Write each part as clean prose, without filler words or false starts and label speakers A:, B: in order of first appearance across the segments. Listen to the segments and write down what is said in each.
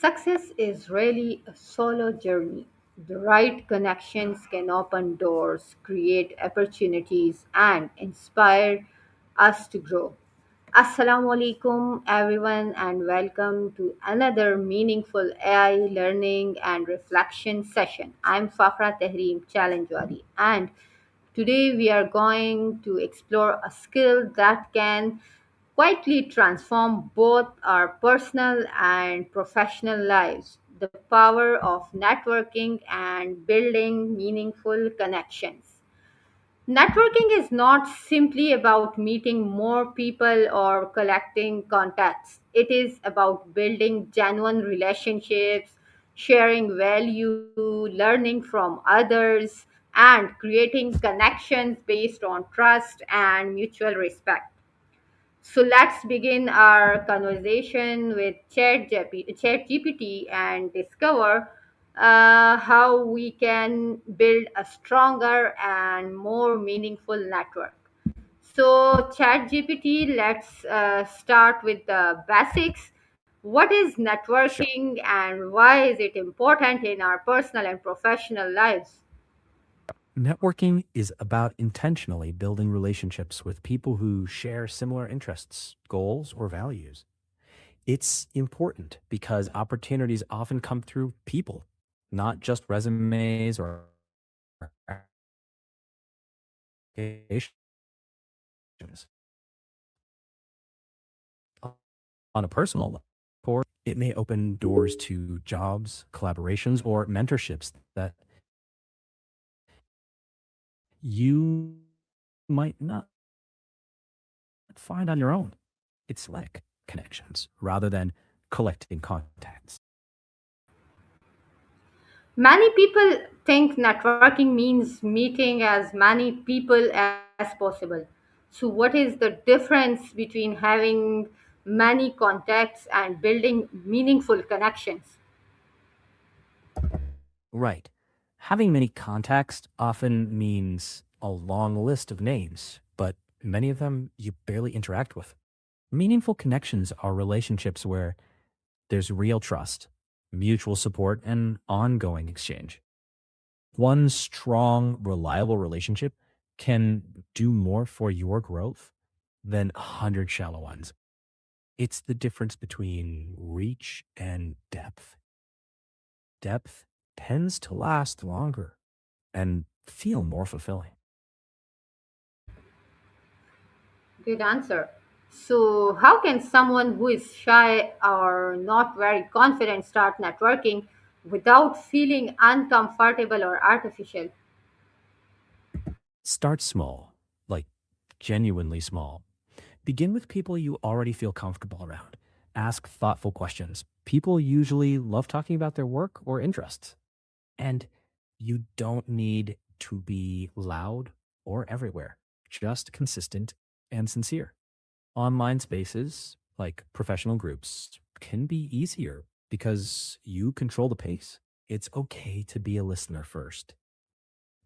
A: Success is really a solo journey. The right connections can open doors, create opportunities, and inspire us to grow. Assalamu alaikum, everyone, and welcome to another meaningful AI learning and reflection session. I'm Fafra Tehreem Challengewali, and today we are going to explore a skill that can quietly transform both our personal and professional lives, the power of networking and building meaningful connections. Networking is not simply about meeting more people or collecting contacts. It is about building genuine relationships, sharing value, learning from others, and creating connections based on trust and mutual respect. So let's begin our conversation with ChatGPT and discover how we can build a stronger and more meaningful network. So, ChatGPT, let's start with the basics. What is
B: Sure.
A: networking and why is it important in our personal and professional lives?
B: Networking is about intentionally building relationships with people who share similar interests, goals, or values. It's important because opportunities often come through people, not just resumes or applications. On a personal level, or it may open doors to jobs, collaborations, or mentorships that you might not find on your own. It's like connections rather than collecting contacts.
A: Many people think networking means meeting as many people as possible. So, what is the difference between having many contacts and building meaningful connections?
B: Right. Having many contacts often means a long list of names, but many of them you barely interact with. Meaningful connections are relationships where there's real trust, mutual support, and ongoing exchange. One strong, reliable relationship can do more for your growth than 100 shallow ones. It's the difference between reach and depth. Depth tends to last longer and feel more fulfilling.
A: Good answer. So, how can someone who is shy or not very confident start networking without feeling uncomfortable or artificial?
B: Start small, like genuinely small. Begin with people you already feel comfortable around. Ask thoughtful questions. People usually love talking about their work or interests. And you don't need to be loud or everywhere, just consistent and sincere. Online spaces like professional groups can be easier because you control the pace. It's okay to be a listener first,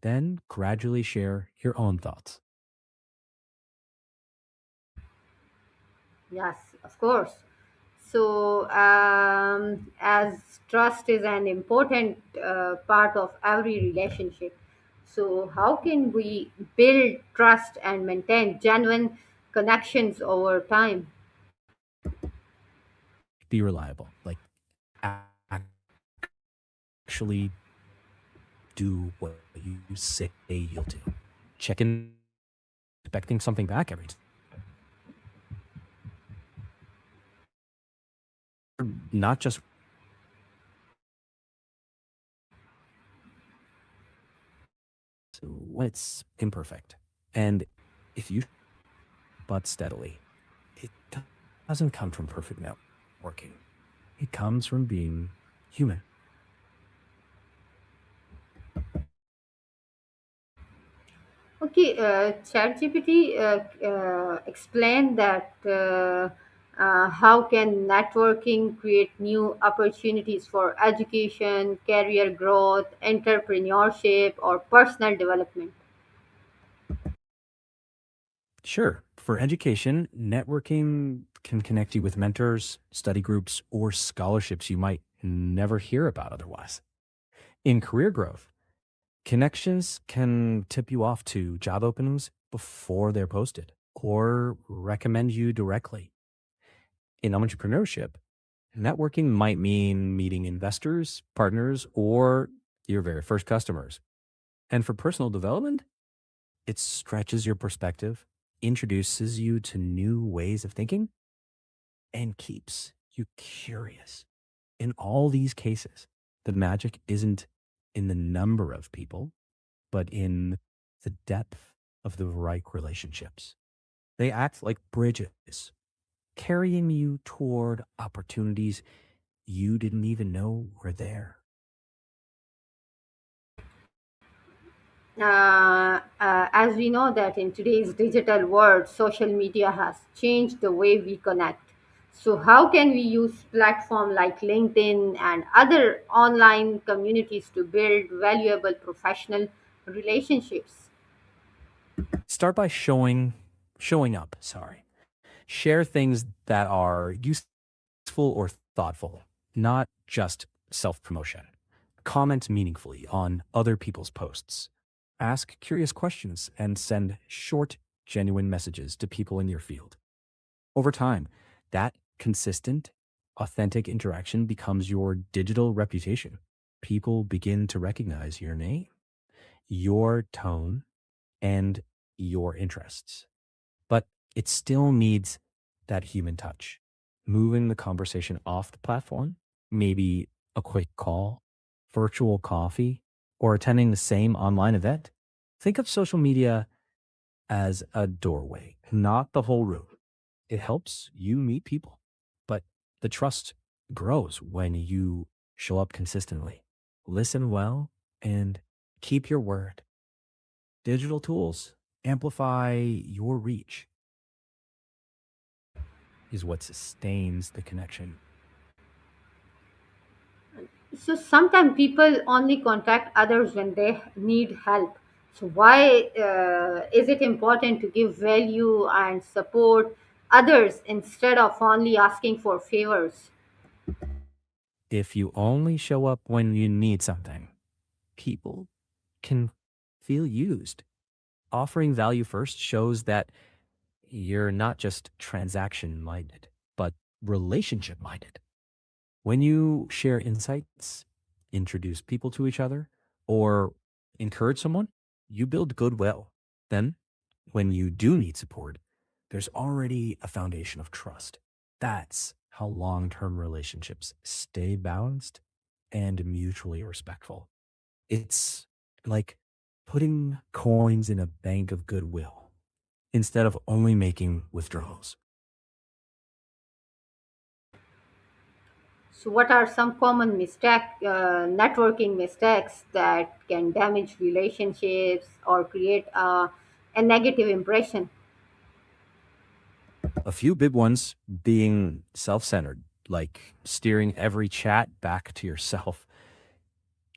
B: then gradually share your own thoughts.
A: Yes, of course. So, as trust is an important part of every relationship, so how can we build trust and maintain genuine connections over time?
B: Be reliable, like actually do what you say you'll do. Check in, expecting something back every time. Not just when it's imperfect. And if you but steadily, it doesn't come from perfect networking. It comes from being human.
A: Okay, ChatGPT explained that how can networking create new opportunities for education, career growth, entrepreneurship, or personal development.
B: Sure. For education, networking can connect you with mentors, study groups, or scholarships you might never hear about otherwise. In career growth, connections can tip you off to job openings before they're posted or recommend you directly. In entrepreneurship, networking might mean meeting investors, partners, or your very first customers. And for personal development, it stretches your perspective, introduces you to new ways of thinking, and keeps you curious. In all these cases, the magic isn't in the number of people, but in the depth of the right relationships. They act like bridges, carrying you toward opportunities you didn't even know were there.
A: As we know that in today's digital world, social media has changed the way we connect. So how can we use platform like LinkedIn and other online communities to build valuable professional relationships?
B: Start by showing up, sorry. Share things that are useful or thoughtful, not just self-promotion. Comment meaningfully on other people's posts. Ask curious questions and send short, genuine messages to people in your field. Over time, that consistent, authentic interaction becomes your digital reputation. People begin to recognize your name, your tone, and your interests. But it still needs that human touch. Moving the conversation off the platform, maybe a quick call, virtual coffee, or attending the same online event. Think of social media as a doorway, not the whole room. It helps you meet people, but the trust grows when you show up consistently, listen well, and keep your word. Digital tools amplify your reach, is what sustains the connection.
A: So sometimes people only contact others when they need help. So why is it important to give value and support others instead of only asking for favors?
B: If you only show up when you need something, people can feel used. Offering value first shows that you're not just transaction minded, but relationship minded. When you share insights, introduce people to each other, or encourage someone, you build goodwill. Then, when you do need support, there's already a foundation of trust. That's how long term relationships stay balanced and mutually respectful. It's like putting coins in a bank of goodwill instead of only making withdrawals.
A: So what are some common networking mistakes that can damage relationships or create a negative impression?
B: A few big ones being self centered, like steering every chat back to yourself,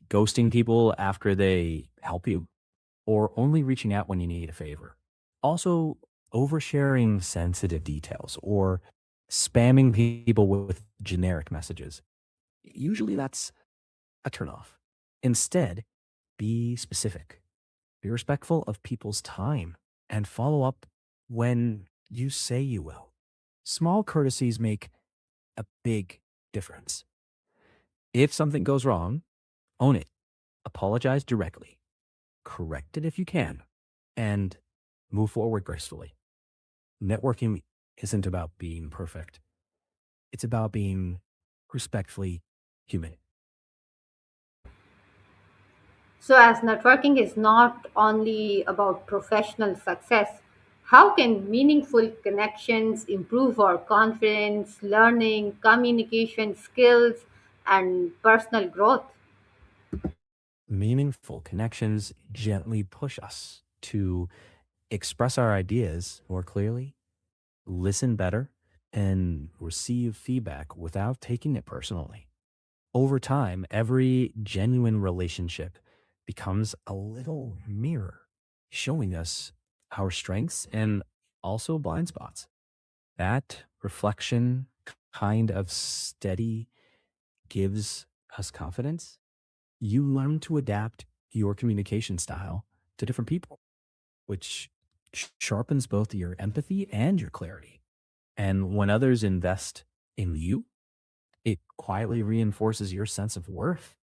B: ghosting people after they help you, or only reaching out when you need a favor. Also, oversharing sensitive details or spamming people with generic messages. Usually that's a turnoff. Instead, be specific, be respectful of people's time, and follow up when you say you will. Small courtesies make a big difference. If something goes wrong, own it, apologize directly, correct it if you can, and move forward gracefully. Networking isn't about being perfect, it's about being respectfully human.
A: So as networking is not only about professional success, how can meaningful connections improve our confidence, learning, communication skills, and personal growth?
B: Meaningful connections gently push us to express our ideas more clearly, listen better, and receive feedback without taking it personally. Over time, every genuine relationship becomes a little mirror showing us our strengths and also blind spots. That reflection kind of steady gives us confidence, you learn to adapt your communication style to different people, which sharpens both your empathy and your clarity. And when others invest in you, it quietly reinforces your sense of worth.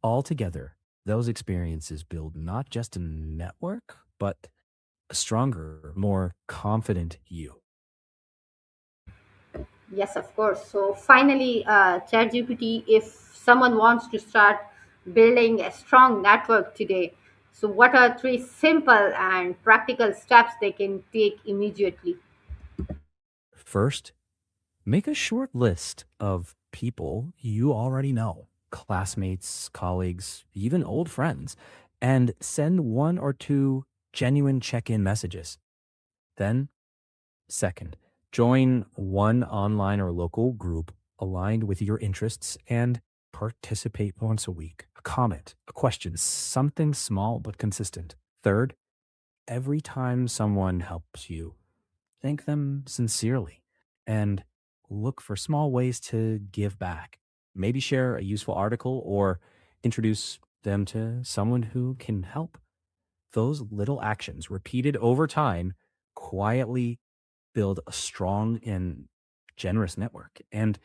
B: Altogether, those experiences build not just a network, but a stronger, more confident you.
A: Yes, of course. So finally, ChatGPT, if someone wants to start building a strong network today, so what are three simple and practical steps they can take immediately?
B: First, make a short list of people you already know, classmates, colleagues, even old friends, and send one or two genuine check in messages. Then, second, join one online or local group aligned with your interests and participate once a week. A comment, a question, something small but consistent. Third, every time someone helps you, thank them sincerely and look for small ways to give back. Maybe share a useful article or introduce them to someone who can help. Those little actions repeated over time quietly build a strong and generous network. And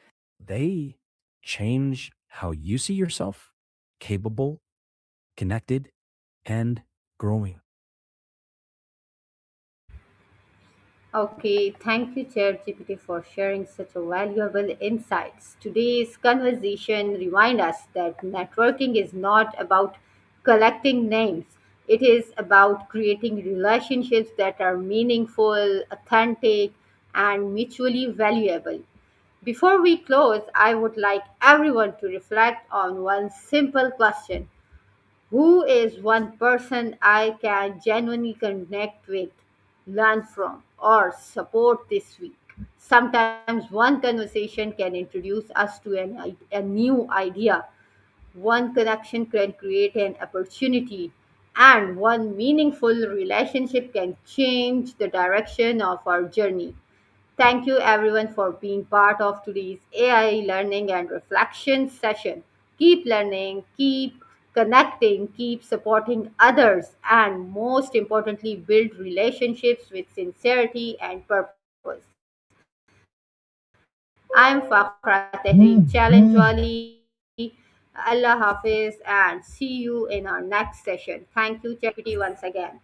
B: they change how you see yourself capable, connected, and growing.
A: Okay, thank you, ChatGPT, for sharing such a valuable insights. Today's conversation reminds us that networking is not about collecting names. It is about creating relationships that are meaningful, authentic, and mutually valuable. Before we close, I would like everyone to reflect on one simple question: who is one person I can genuinely connect with, learn from, or support this week? Sometimes one conversation can introduce us to a new idea. One connection can create an opportunity, and one meaningful relationship can change the direction of our journey. Thank you everyone for being part of today's AI learning and reflection session. Keep learning, keep connecting, keep supporting others, and most importantly, build relationships with sincerity and purpose. I'm Fakhra Tehreem Challenge Wali. Allah Hafiz, and see you in our next session. Thank you, ChatGPT, once again.